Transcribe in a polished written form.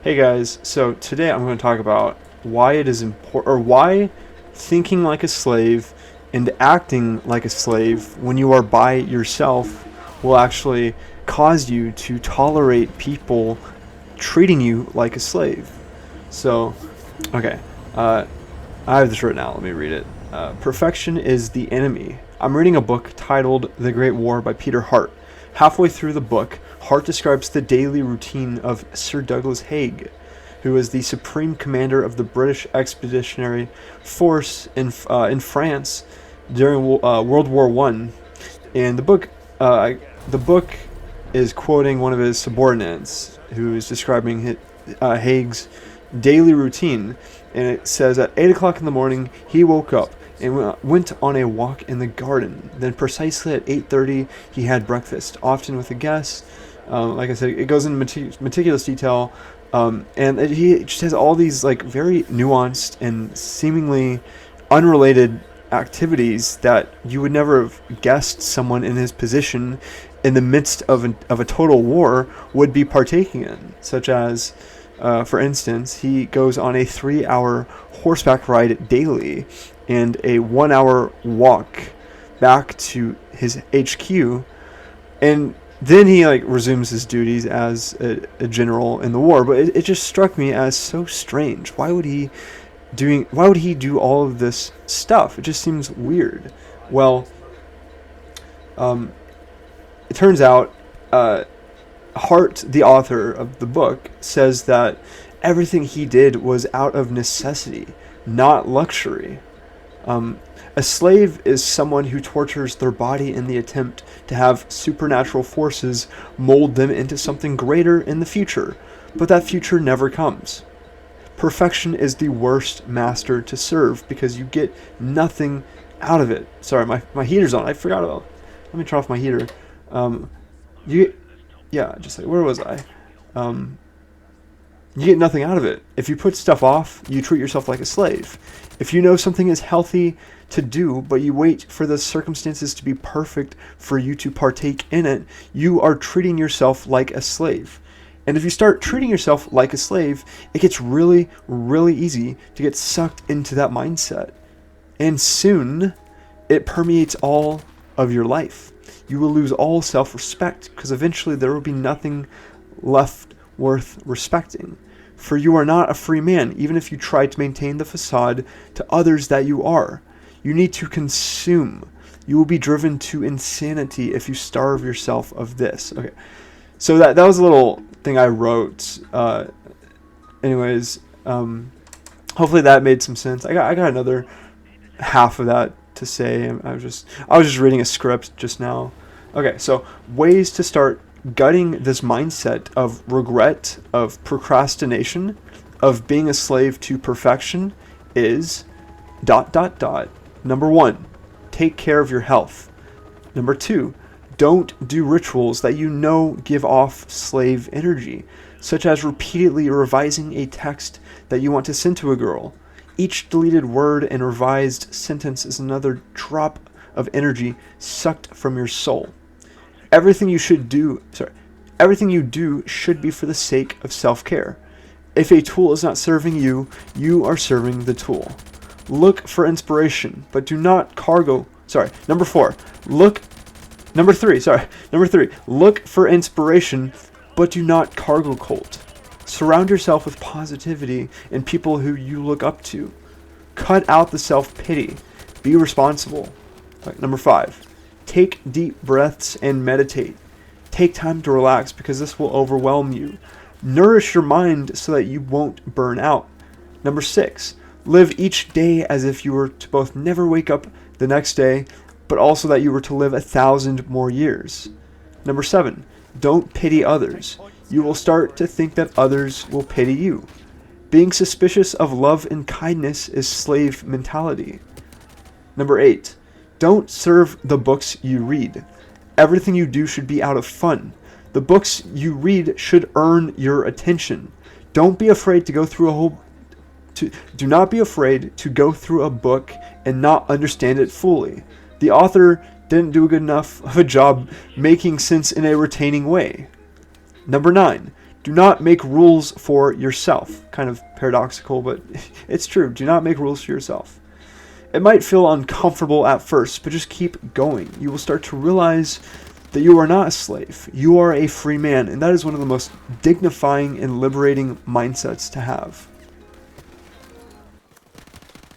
Hey guys, so today I'm going to talk about why it is important, or why thinking like a slave and acting like a slave when you are by yourself will actually cause you to tolerate people treating you like a slave. So, okay, uh, I have this written out. Let me read it. Perfection is the enemy. I'm reading a book titled The Great War by Peter Hart. Halfway through the book, Hart describes the daily routine of Sir Douglas Haig, who was the supreme commander of the British Expeditionary Force in France during World War One. And the book is quoting one of his subordinates, who is describing Haig's daily routine, and it says at 8 o'clock in the morning he woke up and went on a walk in the garden. Then precisely at 8:30 he had breakfast, often with a guest. Like I said, it goes into meticulous detail, he just has all these like very nuanced and seemingly unrelated activities that you would never have guessed someone in his position in the midst of a total war would be partaking in, such as for instance, he goes on a 3-hour horseback ride daily and a 1-hour walk back to his HQ, and then he like resumes his duties as a general in the war. But it just struck me as so strange. Why would he do all of this stuff? It just seems weird. Well, it turns out Hart, the author of the book, says that everything he did was out of necessity, not luxury. A slave is someone who tortures their body in the attempt to have supernatural forces mold them into something greater in the future, but that future never comes. Perfection is the worst master to serve because you get nothing out of it. Sorry, my heater's on. I forgot about. Let me turn off my heater. Just like, where was I? You get nothing out of it. If you put stuff off, you treat yourself like a slave. If you know something is healthy to do, but you wait for the circumstances to be perfect for you to partake in it, you are treating yourself like a slave. And if you start treating yourself like a slave, it gets really, really easy to get sucked into that mindset. And soon, it permeates all of your life. You will lose all self-respect because eventually there will be nothing left worth respecting. For you are not a free man, even if you try to maintain the facade to others that you are. You need to consume. You will be driven to insanity if you starve yourself of this. Okay, so that was a little thing I wrote. Hopefully that made some sense. I got another half of that to say. I was just reading a script just now. Okay, so ways to start gutting this mindset of regret, of procrastination, of being a slave to perfection is ... Number 1, take care of your health. Number 2, don't do rituals that you know give off slave energy, such as repeatedly revising a text that you want to send to a girl. Each deleted word and revised sentence is another drop of energy sucked from your soul. Everything you do should be for the sake of self-care. If a tool is not serving you, you are serving the tool. Look for inspiration, but do not Number 3. Look for inspiration, but do not cargo cult. Surround yourself with positivity and people who you look up to. Cut out the self-pity. Be responsible. Number 5. Take deep breaths and meditate. Take time to relax because this will overwhelm you. Nourish your mind so that you won't burn out. Number 6. Live each day as if you were to both never wake up the next day, but also that you were to live 1,000 more years. Number 7. Don't pity others. You will start to think that others will pity you. Being suspicious of love and kindness is slave mentality. Number 8. Don't serve the books you read. Everything you do should be out of fun. The books you read should earn your attention. Don't be afraid to go through do not be afraid to go through a book and not understand it fully. The author didn't do a good enough of a job making sense in a retaining way. Number 9. Do not make rules for yourself. Kind of paradoxical, but it's true. Do not make rules for yourself. It might feel uncomfortable at first, but just keep going. You will start to realize that you are not a slave. You are a free man, and that is one of the most dignifying and liberating mindsets to have.